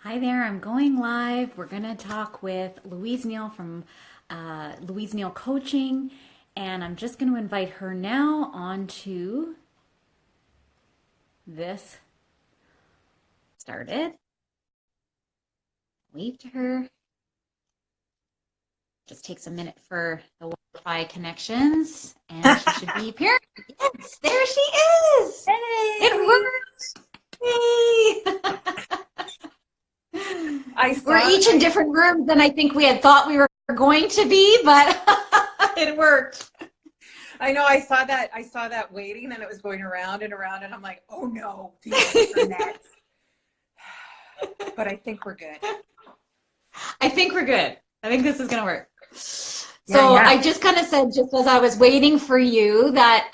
Hi there, I'm going live. We're going to talk with Louise Neil from Louise Neil Coaching, and I'm just going to invite her now onto this. Started. Wave to her. Just takes a minute for the Wi-Fi connections, and she should be appearing. Yes, there she is. Hey! It worked. Hey. I We're saw each in different rooms than I think we had thought we were going to be, but it worked. I saw that waiting and it was going around and around and I'm like, oh no, the internet. But I think we're good. I think we're good. I think this is going to work. Yeah, So yeah. I just kind of said, just as I was waiting for you, that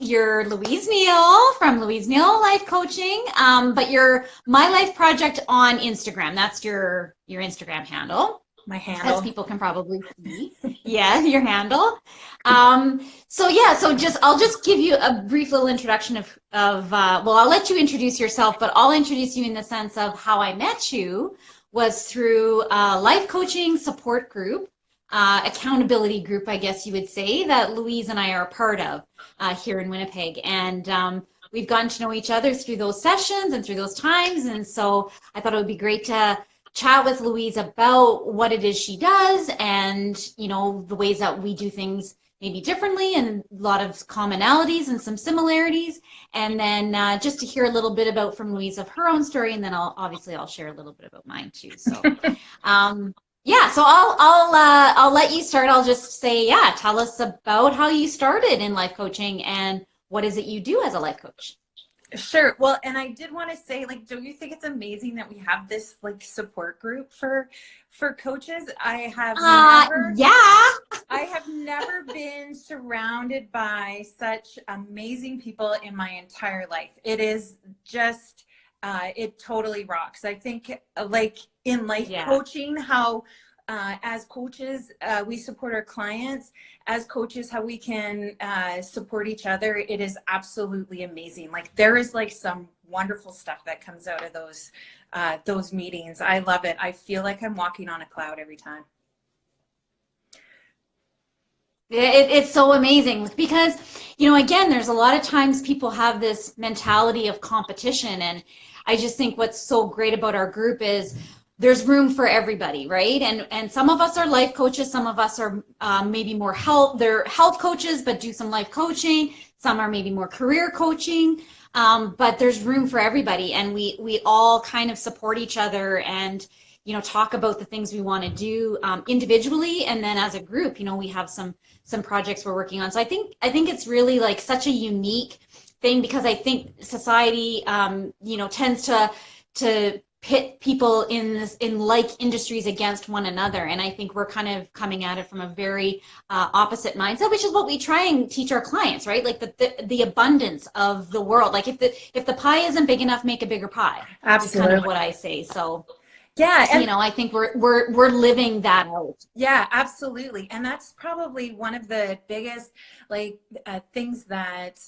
you're Louise Neil from Louise Neil Life Coaching, but you're My Life Project on Instagram. That's your Instagram handle, My as handle. people can probably see. Yeah, your handle. So I'll just give you a brief little introduction well, I'll let you introduce yourself, but I'll introduce you in the sense of how I met you was through a life coaching support group, accountability group, I guess you would say, that Louise and I are a part of here in Winnipeg. And we've gotten to know each other through those sessions and through those times. And so I thought it would be great to chat with Louise about what it is she does and, the ways that we do things maybe differently and a lot of commonalities and some similarities. And then just to hear a little bit about from Louise of her own story. And then I'll share a little bit about mine too. So, yeah, so I'll let you start. I'll just say, yeah, tell us about how you started in life coaching and what is it you do as a life coach? Sure. Well, and I did want to say, like, don't you think it's amazing that we have this like support group for coaches? Yeah. I have never been surrounded by such amazing people in my entire life. It is just, it totally rocks. I think, like in life Yeah. coaching, how as coaches, we support our clients. As coaches, how we can support each other. It is absolutely amazing. Like there is like some wonderful stuff that comes out of those meetings. I love it. I feel like I'm walking on a cloud every time. It's so amazing because, again, there's a lot of times people have this mentality of competition. And I just think what's so great about our group is there's room for everybody, right? And some of us are life coaches. Some of us are maybe more they're health coaches, but do some life coaching. Some are maybe more career coaching. But there's room for everybody. And we all kind of support each other and, talk about the things we want to do individually. And then as a group, we have some projects we're working on. So I think it's really like such a unique thing because I think society, tends to pit people in like industries against one another. And I think we're kind of coming at it from a very opposite mindset, which is what we try and teach our clients, right? Like the abundance of the world. Like if the pie isn't big enough, make a bigger pie is kind of Absolutely. what I say. So, Yeah, and I think we're living that out. yeah, absolutely. And that's probably one of the biggest like things that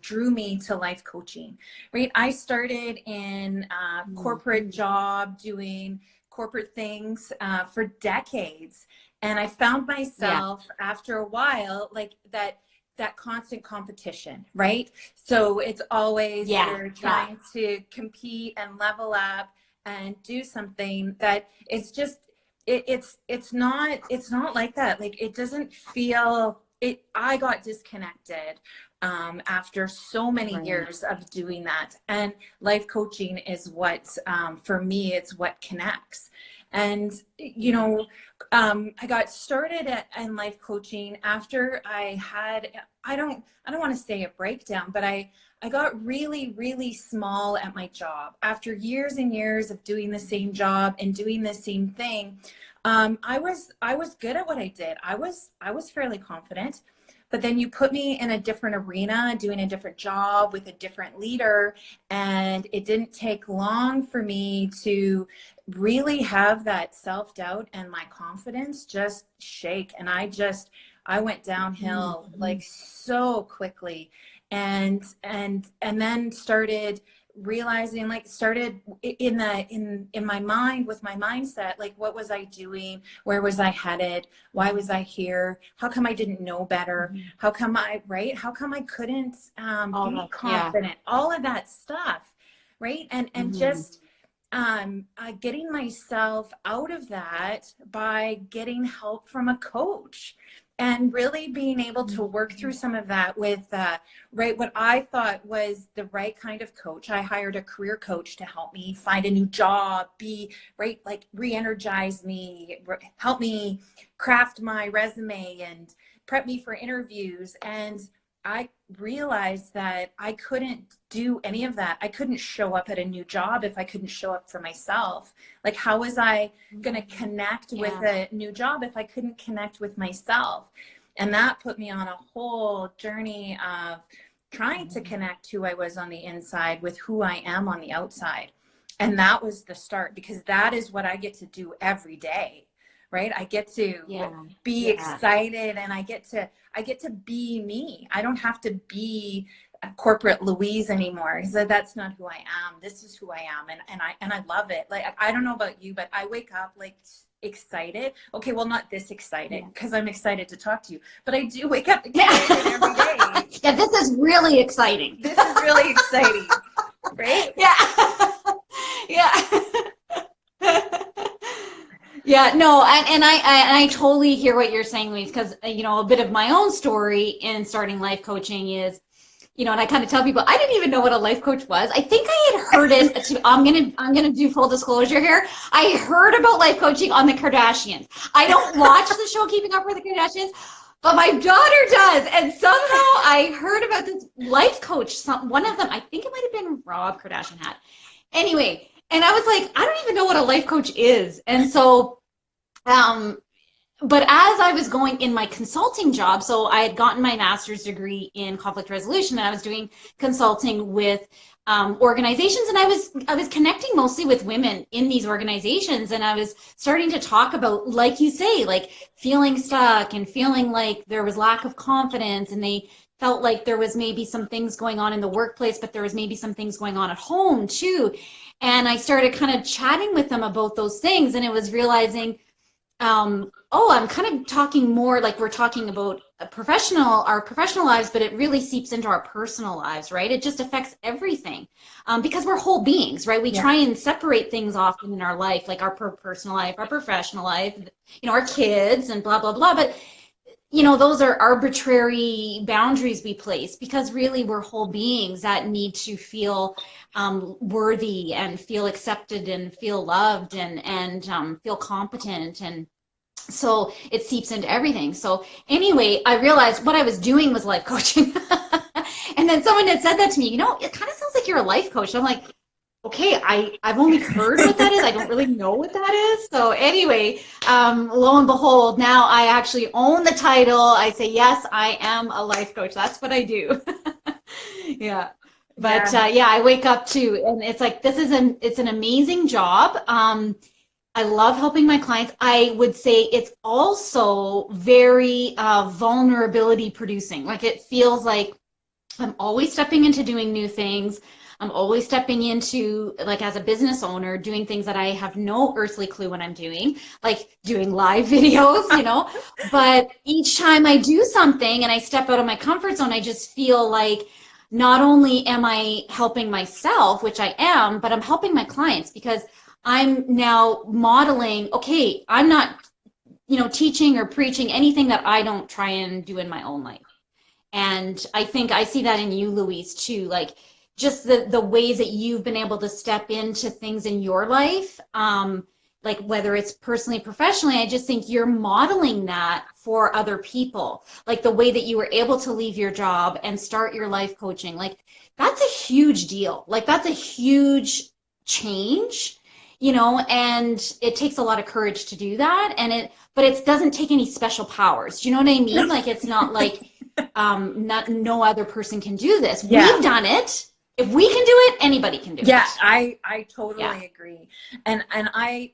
drew me to life coaching, right? I started in a corporate job doing corporate things for decades. And I found Yeah, myself after a while, like that constant competition, right? So it's always yeah, you're yeah. trying to compete and level up and do something that it's just it's not like that. Like it doesn't feel it. I got disconnected after so many Right. years of doing that, and life coaching is what for me it's what connects. And I got started in life coaching after I had I don't want to say a breakdown, but I got really, really small at my job after years and years of doing the same job and doing the same thing. I was good at what I did. I was fairly confident, but then you put me in a different arena, doing a different job with a different leader, and it didn't take long for me to really have that self-doubt and my confidence just shake. And I went downhill Mhm. like so quickly and then started realizing, like, started in my mind with my mindset, like, what was I doing? Where was I headed? Why was I here? How come I didn't know better? How come how come I couldn't be confident? All of that stuff, right? And just getting myself out of that by getting help from a coach, and really being able to work through some of that with what I thought was the right kind of coach. I hired a career coach to help me find a new job, like re-energize me, help me craft my resume and prep me for interviews. And I realized that I couldn't do any of that. I couldn't show up at a new job if I couldn't show up for myself. Like, how was I going to connect with a new job if I couldn't connect with myself? And that put me on a whole journey of trying to connect who I was on the inside with who I am on the outside. And that was the start, because that is what I get to do every day. Right? I get to be excited, and I get to be me. I don't have to be a corporate Louise anymore. So that's not who I am. This is who I am, and I love it. Like, I don't know about you, but I wake up like excited. Okay, well, not this excited, because I'm excited to talk to you, but I do wake up excited every day. Yeah, this is really exciting. This is really exciting, right? Yeah. Yeah. Yeah, no, and I totally hear what you're saying, Louise, because, you know, a bit of my own story in starting life coaching is, you know, and I kind of tell people, I didn't even know what a life coach was. I think I had heard it. I'm gonna do full disclosure here. I heard about life coaching on the Kardashians. I don't watch the show Keeping Up with the Kardashians, but my daughter does, and somehow I heard about this life coach. One of them, I think it might have been Rob Kardashian had. Anyway. And I was like, I don't even know what a life coach is. And so, but as I was going in my consulting job, so I had gotten my master's degree in conflict resolution, and I was doing consulting with organizations, and I was connecting mostly with women in these organizations, and I was starting to talk about, like you say, like feeling stuck and feeling like there was lack of confidence, and they felt like there was maybe some things going on in the workplace, but there was maybe some things going on at home too. And I started kind of chatting with them about those things, and it was realizing, oh, I'm kind of talking more like we're talking about our professional lives, but it really seeps into our personal lives, right? It just affects everything, because we're whole beings, right? We try and separate things often in our life, like our personal life, our professional life, you know, our kids and blah, blah, blah. But you know, those are arbitrary boundaries we place, because really we're whole beings that need to feel worthy and feel accepted and feel loved and feel competent. And so it seeps into everything. So anyway, I realized what I was doing was life coaching. And then someone had said that to me, you know, it kind of sounds like you're a life coach. I'm like, okay, I've only heard what that is. I don't really know what that is. So anyway, lo and behold, now I actually own the title. I say, yes, I am a life coach. That's what I do. Yeah. But yeah, I wake up too, and it's like, it's an amazing job. I love helping my clients. I would say it's also very vulnerability producing. Like, it feels like I'm always stepping into doing new things. I'm always stepping into, like, as a business owner, doing things that I have no earthly clue what I'm doing, like doing live videos, you know. But each time I do something and I step out of my comfort zone, I just feel like not only am I helping myself, which I am, but I'm helping my clients, because I'm now modeling, okay, I'm not, you know, teaching or preaching anything that I don't try and do in my own life. And I think I see that in you, Louise, too, like just the ways that you've been able to step into things in your life, like whether it's personally, professionally, I just think you're modeling that for other people. Like the way that you were able to leave your job and start your life coaching, like that's a huge deal. Like that's a huge change, you know, and it takes a lot of courage to do that. But it doesn't take any special powers. Do you know what I mean? Like, it's not like no other person can do this. Yeah. We've done it. If we can do it, anybody can do it. Yeah, I totally agree. And I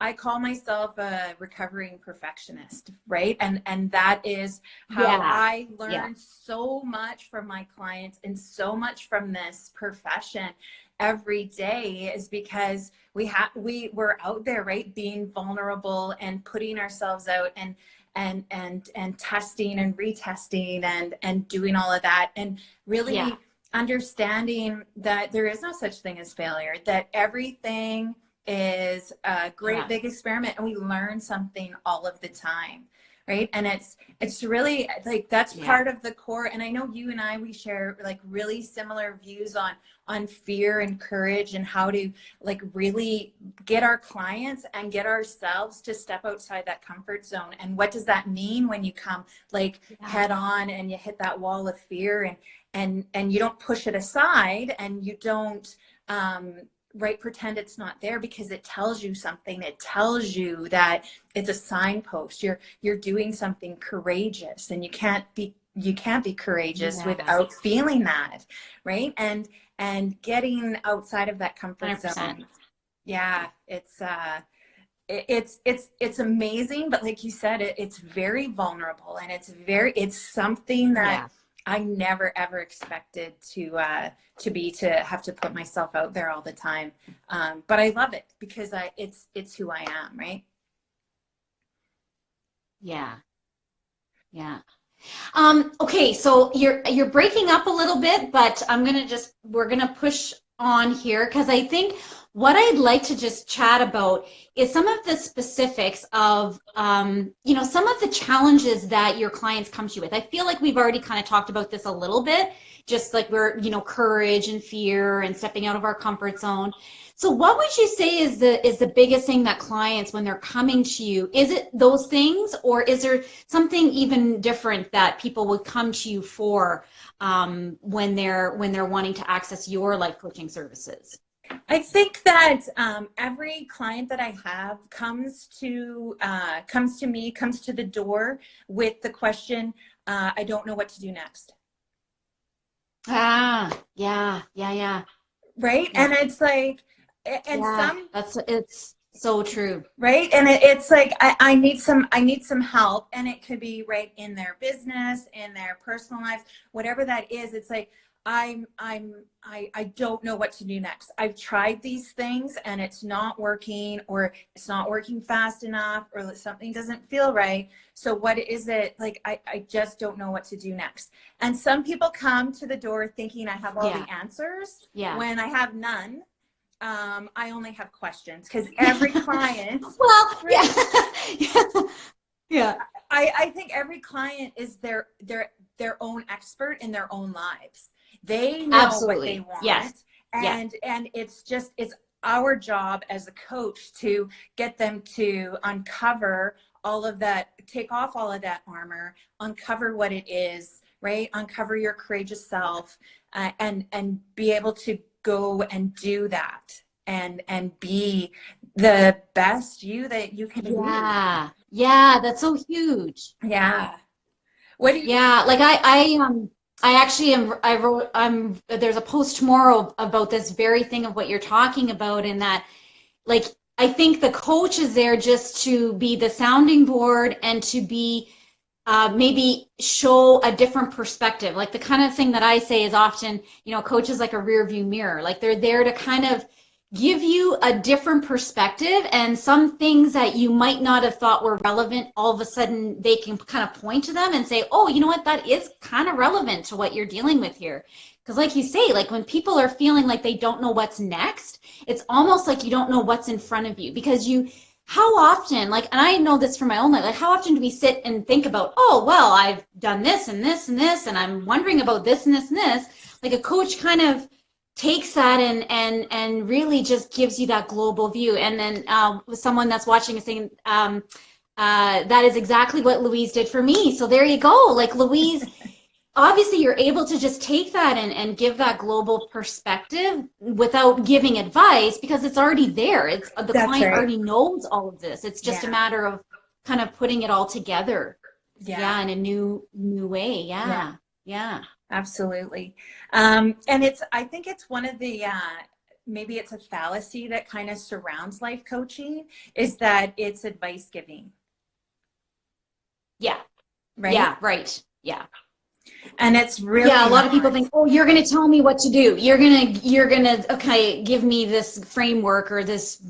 I call myself a recovering perfectionist, right? And that is how Yeah. I Yeah. learn so much from my clients and so much from this profession every day, is because we're out there, right, being vulnerable and putting ourselves out and testing and retesting and doing all of that, and Yeah. really understanding that there is no such thing as failure, that everything is a great Yeah. big experiment and we learn something all of the time, right? And it's really like that's Yeah. part of the core. And I know you and I, we share like really similar views on fear and courage, and how to like really get our clients and get ourselves to step outside that comfort zone. And what does that mean when you come like head on and you hit that wall of fear, and you don't push it aside, and you don't right, pretend it's not there, because it tells you something. It tells you that it's a signpost. You're doing something courageous, and you can't be courageous without feeling that, right? And getting outside of that comfort 100%. zone. Yeah, it's amazing, but like you said, it's very vulnerable, and it's something that I never ever expected to have to put myself out there all the time. But I love it because it's who I am, right? Yeah. Yeah. Okay, so you're breaking up a little bit, but we're gonna push on here, because I think what I'd like to just chat about is some of the specifics of some of the challenges that your clients come to you with. I feel like we've already kind of talked about this a little bit, just like courage and fear and stepping out of our comfort zone. So what would you say is the biggest thing that clients, when they're coming to you, is it those things, or is there something even different that people would come to you for when they're wanting to access your life coaching services? I think that every client that I have comes to me, comes to the door with the question, I don't know what to do next. Yeah. Right. Yeah. And it's like, and it's so true. Right. And it's like, I need some help, and it could be right in their business, in their personal lives, whatever that is. It's like, I don't know what to do next. I've tried these things and it's not working, or it's not working fast enough, or something doesn't feel right. So what is it? Like, I just don't know what to do next. And some people come to the door thinking I have all the answers when I have none. I only have questions, because every client, yeah. I think every client is their own expert in their own lives. They know what they want. And it's our job as a coach to get them to uncover all of that, take off all of that armor, uncover what it is, right? Uncover your courageous self, and be able to go and do that, and be the best you that you can be. Yeah, that's so huge. Yeah. What do you? Yeah, like I actually there's a post tomorrow about this very thing of what you're talking about, and that, like, I think the coach is there just to be the sounding board, and to be maybe show a different perspective. Like, the kind of thing that I say is often, coach is like a rear view mirror. Like, they're there to kind of give you a different perspective, and some things that you might not have thought were relevant, all of a sudden they can kind of point to them and say, oh, you know what, that is kind of relevant to what you're dealing with here. Because like you say, like, when people are feeling like they don't know what's next, it's almost like you don't know what's in front of you, because how often, like, and I know this from my own life, like, how often do we sit and think about, oh, well, I've done this and this and this, and I'm wondering about this and this and this. Like, a coach kind of takes that and really just gives you that global view. And then someone that's watching is saying, that is exactly what Louise did for me. So there you go. Like, Louise, obviously you're able to just take that and give that global perspective without giving advice, because it's already there. It's the client already knows all of this. It's just a matter of kind of putting it all together. In a new way. Yeah. Absolutely. And I think it's one of the maybe it's a fallacy that kind of surrounds life coaching, is that it's advice giving. Yeah. Right. Yeah. Right. Yeah. And it's really, yeah, a lot of people think, oh, you're going to tell me what to do. You're going to, okay, give me this framework or this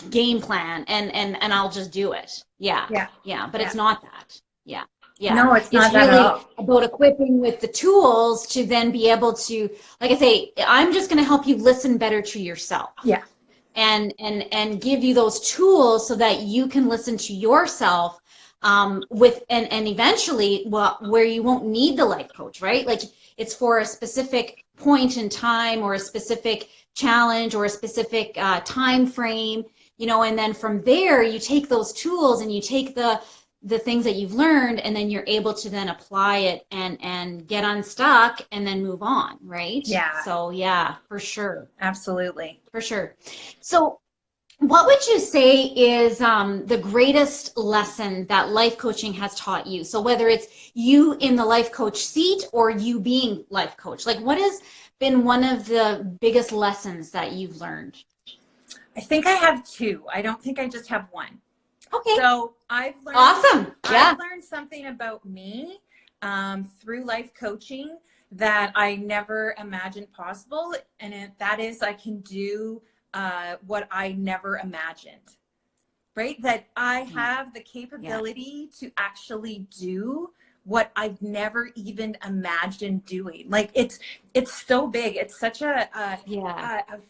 game plan and I'll just do it. Yeah. Yeah. Yeah. But Yeah. it's not that. Yeah. Yeah. No, it's not that really at all. about equipping with the tools to then be able to, like I say, I'm just going to help you listen better to yourself. Yeah. And give you those tools so that you can listen to yourself with and eventually where you won't need the life coach, right? Like it's for a specific point in time or a specific challenge or a specific time frame, you know, and then from there you take those tools and you take the things that you've learned and then you're able to then apply it and get unstuck and then move on, right? Yeah. So yeah, for sure. Absolutely. For sure. So what would you say is the greatest lesson that life coaching has taught you? So whether it's you in the life coach seat or you being life coach, like what has been one of the biggest lessons that you've learned? I think I have two. I don't think I just have one. Okay. So I've learned, awesome. Yeah. I've learned something about me through life coaching that I never imagined possible. And that is I can do what I never imagined, right? That I have the capability to actually do what I've never even imagined doing. Like it's so big. It's such a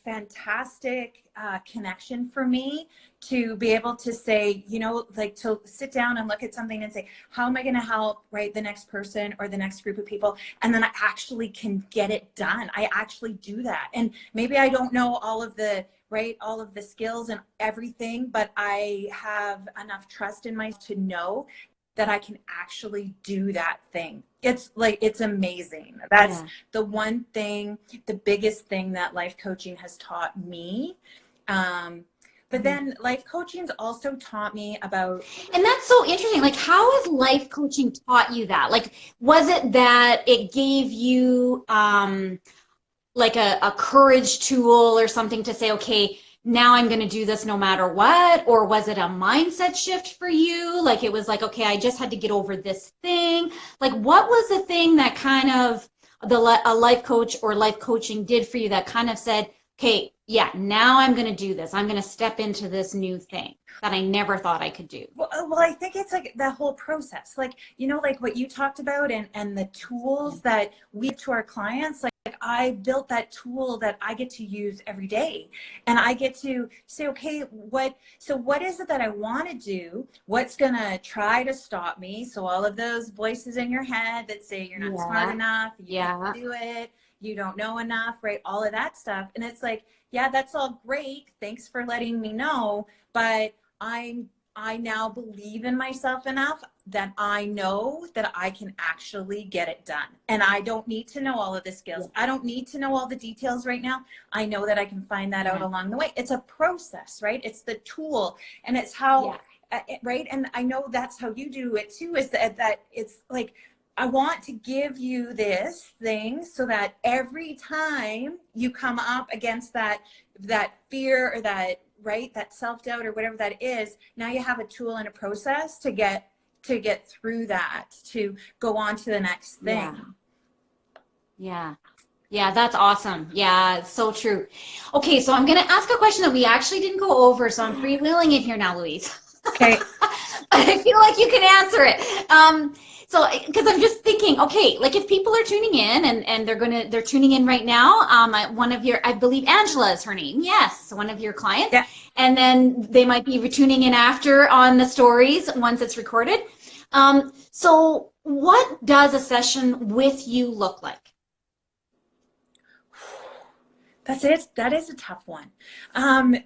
fantastic connection for me to be able to say, you know, like to sit down and look at something and say, how am I going to help, right, the next person or the next group of people? And then I actually can get it done. I actually do that. And maybe I don't know all of the, right, all of the skills and everything, but I have enough trust in myself to know that I can actually do that thing. It's like, it's amazing. That's the one thing, the biggest thing that life coaching has taught me. But then life coaching's also taught me about. And that's so interesting. Like, how has life coaching taught you that? Like, was it that it gave you like a courage tool or something to say, okay, now I'm going to do this no matter what? Or was it a mindset shift for you? Like it was like, okay, I just had to get over this thing. Like what was the thing that kind of a life coach or life coaching did for you that kind of said, okay, yeah, now I'm going to do this. I'm going to step into this new thing that I never thought I could do. Well, I think it's like the whole process, like, you know, like what you talked about and the tools that we give to our clients, like I built that tool that I get to use every day. And I get to say, okay, what is it that I want to do? What's going to try to stop me? So all of those voices in your head that say you're not smart enough, you can't do it, you don't know enough, right? All of that stuff. And it's like, yeah, that's all great. Thanks for letting me know. But I now believe in myself enough that I know that I can actually get it done. And I don't need to know all of the skills. I don't need to know all the details right now. I know that I can find that out along the way. It's a process, right? It's the tool and it's how, right? And I know that's how you do it too, is that it's like, I want to give you this thing so that every time you come up against that fear or that, right, that self-doubt or whatever that is, now you have a tool and a process to get through that, to go on to the next thing. Yeah, that's awesome. Yeah, it's so true. Okay, so I'm going to ask a question that we actually didn't go over, so I'm freewheeling it here now, Louise. Okay. I feel like you can answer it. So, because I'm just thinking, okay, like if people are tuning in and they're tuning in right now, one of your, I believe Angela is her name. Yes. One of your clients. Yeah. And then they might be tuning in after on the stories once it's recorded. So what does a session with you look like? That's it. That is a tough one. And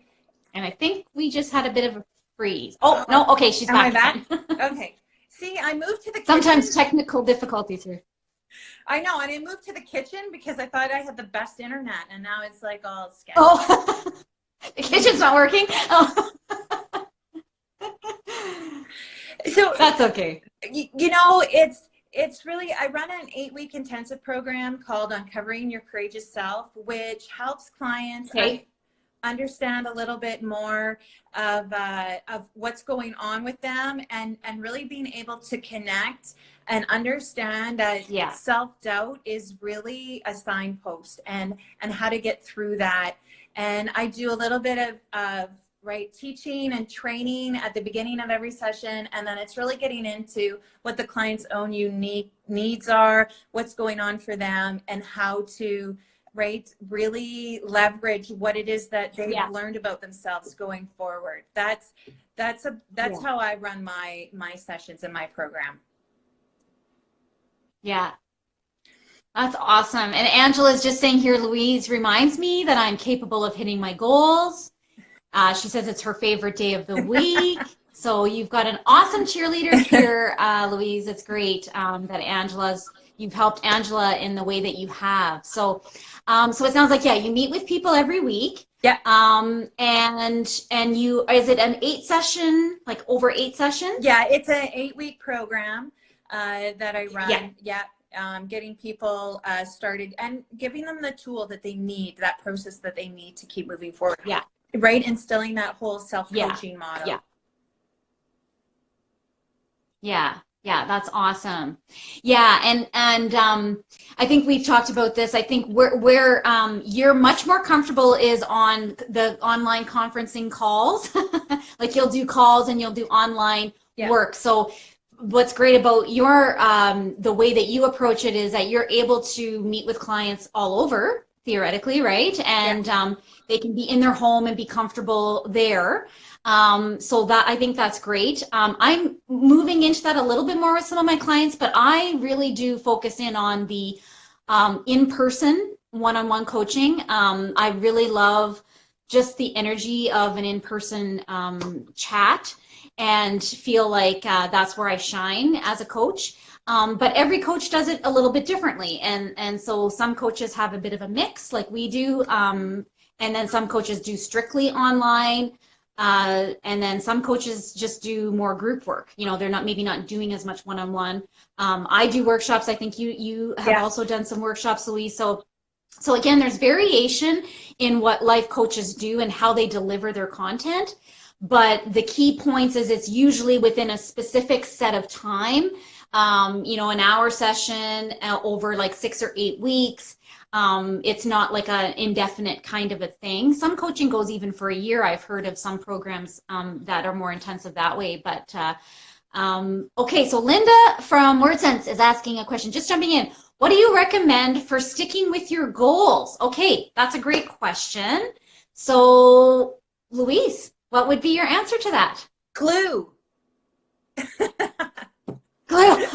I think we just had a bit of a freeze. Oh, no. Okay. She's back. Am I back? Okay. See, I moved to the kitchen. Sometimes technical difficulties here. I know, and I moved to the kitchen because I thought I had the best internet, and now it's like all sketchy. Oh, the kitchen's not working? Oh. So that's okay. You know, it's really, I run an 8-week intensive program called Uncovering Your Courageous Self, which helps clients understand a little bit more of what's going on with them, and really being able to connect and understand that self-doubt is really a signpost, and how to get through that. And I do a little bit of right teaching and training at the beginning of every session, and then it's really getting into what the client's own unique needs are, what's going on for them, and how to really leverage what it is that they've learned about themselves going forward. That's how I run my sessions in my program. Yeah. That's awesome. And Angela's just saying here, Louise reminds me that I'm capable of hitting my goals. She says it's her favorite day of the week. So you've got an awesome cheerleader here, Louise. It's great that you've helped Angela in the way that you have. So so it sounds like, you meet with people every week. Yeah. And is it an 8-session, like over 8 sessions? Yeah, it's an 8-week program that I run. Yeah. Getting people started and giving them the tool that they need, that process that they need to keep moving forward. Yeah. Right. Instilling that whole self-coaching model. Yeah. Yeah, that's awesome. Yeah, and I think we've talked about this. I think where you're much more comfortable is on the online conferencing calls. Like you'll do calls and you'll do online work. So what's great about your the way that you approach it is that you're able to meet with clients all over, theoretically, right? And they can be in their home and be comfortable there. So that, I think that's great. I'm moving into that a little bit more with some of my clients, but I really do focus in on the in-person one-on-one coaching. I really love just the energy of an in-person chat, and feel like that's where I shine as a coach. But every coach does it a little bit differently. And so some coaches have a bit of a mix like we do. And then some coaches do strictly online. And then some coaches just do more group work. You know, they're maybe not doing as much one-on-one. I do workshops. I think you have also done some workshops, Louise. So again, there's variation in what life coaches do and how they deliver their content. But the key points is it's usually within a specific set of time. You know, an hour session over like 6 or 8 weeks. It's not like an indefinite kind of a thing. Some coaching goes even for a year. I've heard of some programs that are more intensive that way. But okay, so Linda from WordSense is asking a question. Just jumping in. What do you recommend for sticking with your goals? Okay, that's a great question. So, Louise, what would be your answer to that? Glue. Glue.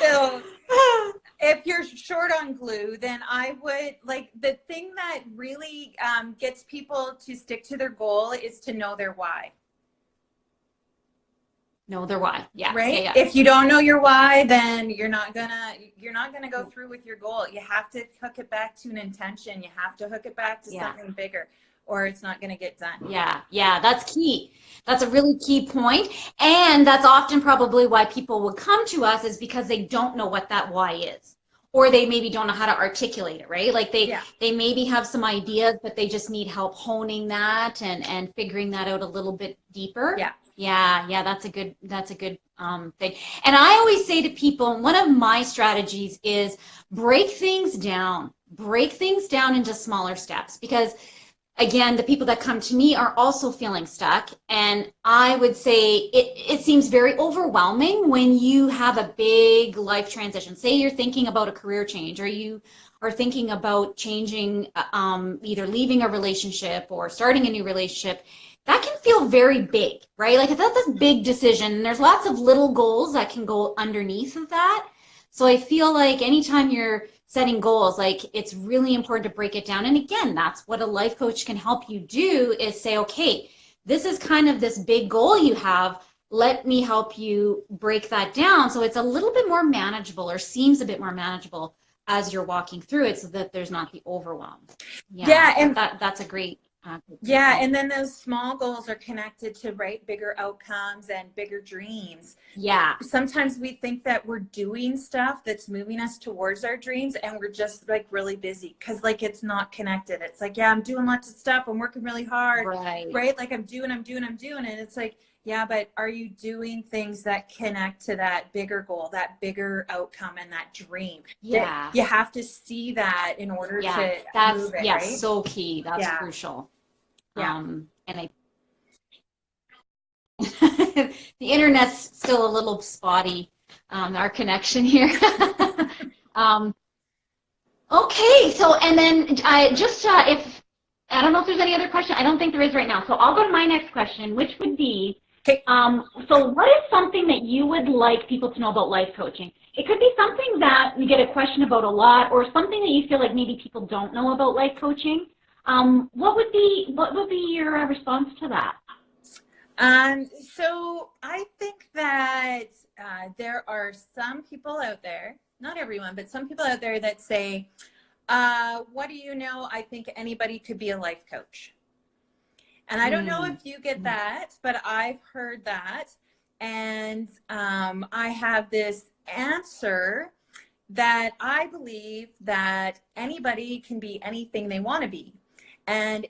So if you're short on glue, then I would, like, the thing that really gets people to stick to their goal is to know their why. Know their why. Yeah. Right. Yeah. If you don't know your why, then you're not gonna go through with your goal. You have to hook it back to an intention. You have to hook it back to something bigger, or it's not gonna get done. Yeah, that's key. That's a really key point. And that's often probably why people would come to us, is because they don't know what that why is. Or they maybe don't know how to articulate it, right? Like they maybe have some ideas, but they just need help honing that and figuring that out a little bit deeper. Yeah, that's a good thing. And I always say to people, one of my strategies is break things down into smaller steps, because again, the people that come to me are also feeling stuck. And I would say it seems very overwhelming when you have a big life transition. Say you're thinking about a career change, or you are thinking about changing, either leaving a relationship or starting a new relationship. That can feel very big, right? Like that's a big decision. And there's lots of little goals that can go underneath of that. So I feel like anytime you're setting goals, like it's really important to break it down. And again, that's what a life coach can help you do, is say, okay, this is kind of this big goal you have. Let me help you break that down so it's a little bit more manageable, or seems a bit more manageable as you're walking through it, so that there's not the overwhelm. And that's a great Yeah, and then those small goals are connected to, right, bigger outcomes and bigger dreams. Yeah. Sometimes we think that we're doing stuff that's moving us towards our dreams, and we're just like really busy because like it's not connected. It's like, yeah, I'm doing lots of stuff. I'm working really hard, right? Like I'm doing. And it's like, yeah, but are you doing things that connect to that bigger goal, that bigger outcome, and that dream? Yeah. You have to see that in order to move it, right? So key. That's crucial. Yeah. And I the internet's still a little spotty, our connection here. Okay, so and then I just if I don't know if there's any other question. I don't think there is right now. So I'll go to my next question, which would be, so what is something that you would like people to know about life coaching? It could be something that we get a question about a lot, or something that you feel like maybe people don't know about life coaching. What would be your response to that? So I think that there are some people out there, not everyone, but some people out there that say, what do you know? I think anybody could be a life coach. And I don't know if you get that, but I've heard that. And I have this answer that I believe that anybody can be anything they want to be. And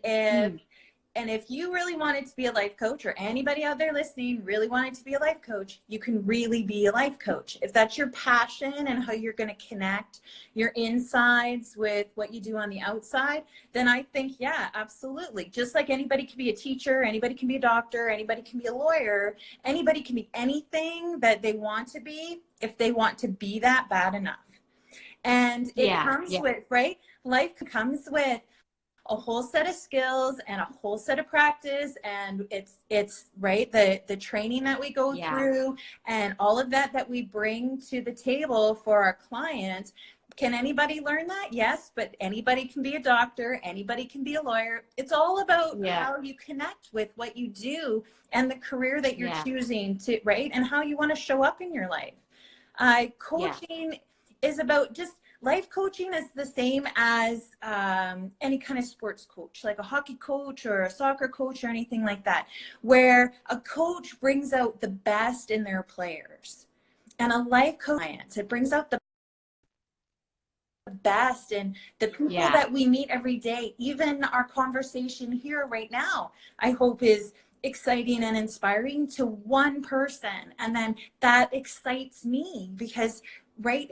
if you really wanted to be a life coach, or anybody out there listening really wanted to be a life coach, you can really be a life coach. If that's your passion and how you're going to connect your insides with what you do on the outside, then I think, yeah, absolutely. Just like anybody can be a teacher, anybody can be a doctor, anybody can be a lawyer, anybody can be anything that they want to be if they want to be that bad enough. And it comes with, right? Life comes with a whole set of skills and a whole set of practice, and it's right, the training that we go through and all of that we bring to the table for our clients. Can anybody learn that? Yes, but anybody can be a doctor, anybody can be a lawyer. It's all about how you connect with what you do and the career that you're choosing to, right, and how you want to show up in your life. Coaching is about just, life coaching is the same as any kind of sports coach, like a hockey coach or a soccer coach or anything like that, where a coach brings out the best in their players. And a life coach, it brings out the best in the people that we meet every day. Even our conversation here right now, I hope, is exciting and inspiring to one person. And then that excites me because, right,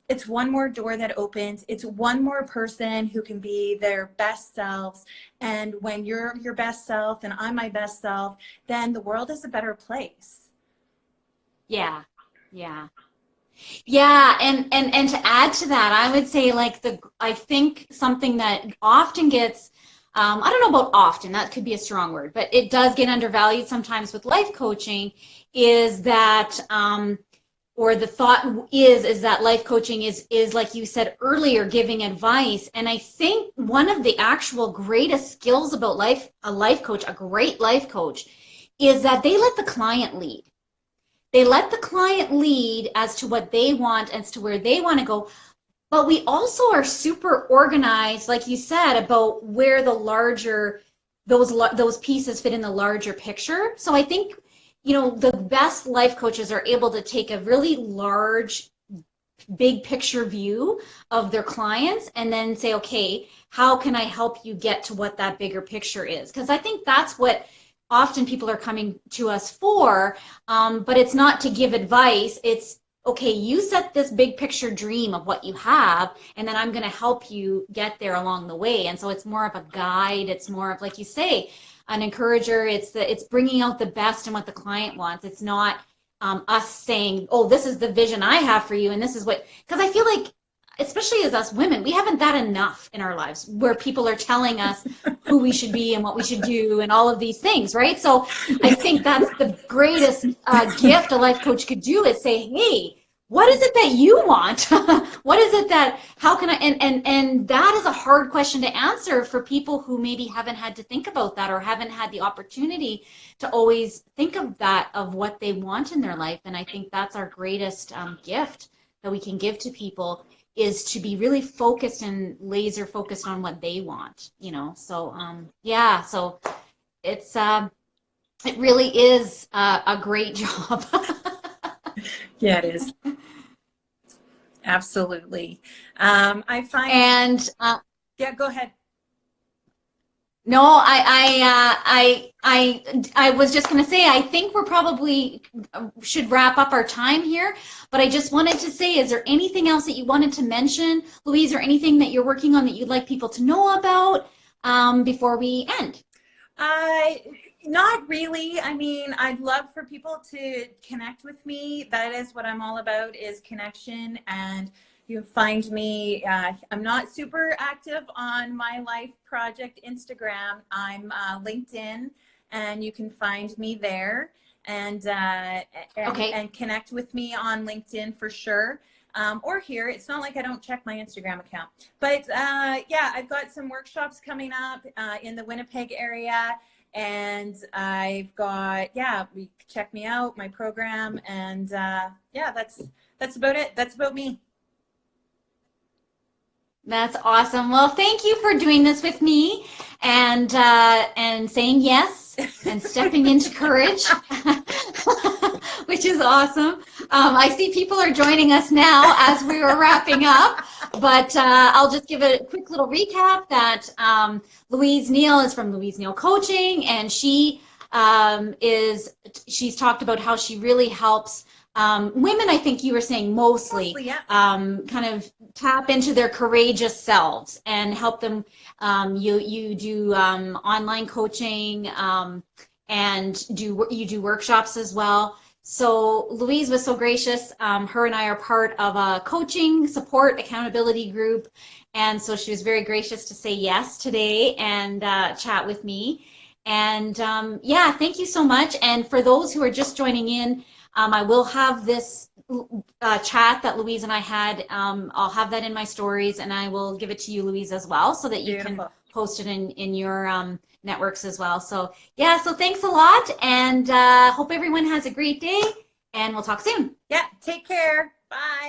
it's one more door that opens. It's one more person who can be their best selves. And when you're your best self and I'm my best self, then the world is a better place. Yeah. And to add to that, I would say, like, I think something that often gets, I don't know about often, that could be a strong word, but it does get undervalued sometimes with life coaching, is that, or the thought is that life coaching is like you said earlier, giving advice. And I think one of the actual greatest skills about a great life coach, is that they let the client lead. They let the client lead as to what they want, as to where they want to go. But we also are super organized, like you said, about where the larger, those pieces fit in the larger picture. So I think, the best life coaches are able to take a really large, big picture view of their clients and then say, okay, how can I help you get to what that bigger picture is? Because I think that's what often people are coming to us for, but it's not to give advice. It's, okay, you set this big picture dream of what you have, and then I'm going to help you get there along the way. And so it's more of a guide. It's more of, like you say, an encourager. It's bringing out the best in what the client wants. It's not us saying, oh, this is the vision I have for you, and this is what, because I feel like, especially as us women, we haven't that enough in our lives where people are telling us who we should be and what we should do and all of these things, right? So I think that's the greatest gift a life coach could do, is say, hey, what is it that you want? What is it that, how can I, and that is a hard question to answer for people who maybe haven't had to think about that, or haven't had the opportunity to always think of that, of what they want in their life. And I think that's our greatest gift that we can give to people, is to be really focused and laser focused on what they want, you know. So yeah, so it's it really is a great job. Yeah, it is. Absolutely. I find, And yeah, go ahead. no, I was just going to say, I think we're probably should wrap up our time here, but I just wanted to say, is there anything else that you wanted to mention, Louise, or anything that you're working on that you'd like people to know about before we end? Not really. I mean, I'd love for people to connect with me. That is what I'm all about, is connection. And you find me, I'm not super active on my life project Instagram. I'm LinkedIn, and you can find me there, and Okay. and connect with me on LinkedIn for sure. Or here. It's not like I don't check my Instagram account. But yeah, I've got some workshops coming up in the Winnipeg area. And I've got, yeah, check me out, my program. And yeah, that's about it. That's about me. That's awesome. Well, thank you for doing this with me and saying yes and stepping into courage, which is awesome. I see people are joining us now as we were wrapping up, but I'll just give a quick little recap that Louise Neil is from LouiseNeilCoaching, and she's talked about how she really helps women, I think you were saying mostly yeah. Kind of tap into their courageous selves and help them. You do online coaching and you do workshops as well. So Louise was so gracious. Her and I are part of a coaching support accountability group, and so she was very gracious to say yes today and chat with me. And yeah, thank you so much. And for those who are just joining in, I will have this chat that Louise and I had. I'll have that in my stories, and I will give it to you, Louise, as well, so that you Beautiful. can post it in your networks as well. So yeah, so thanks a lot, and hope everyone has a great day, and we'll talk soon. Yeah, take care. Bye.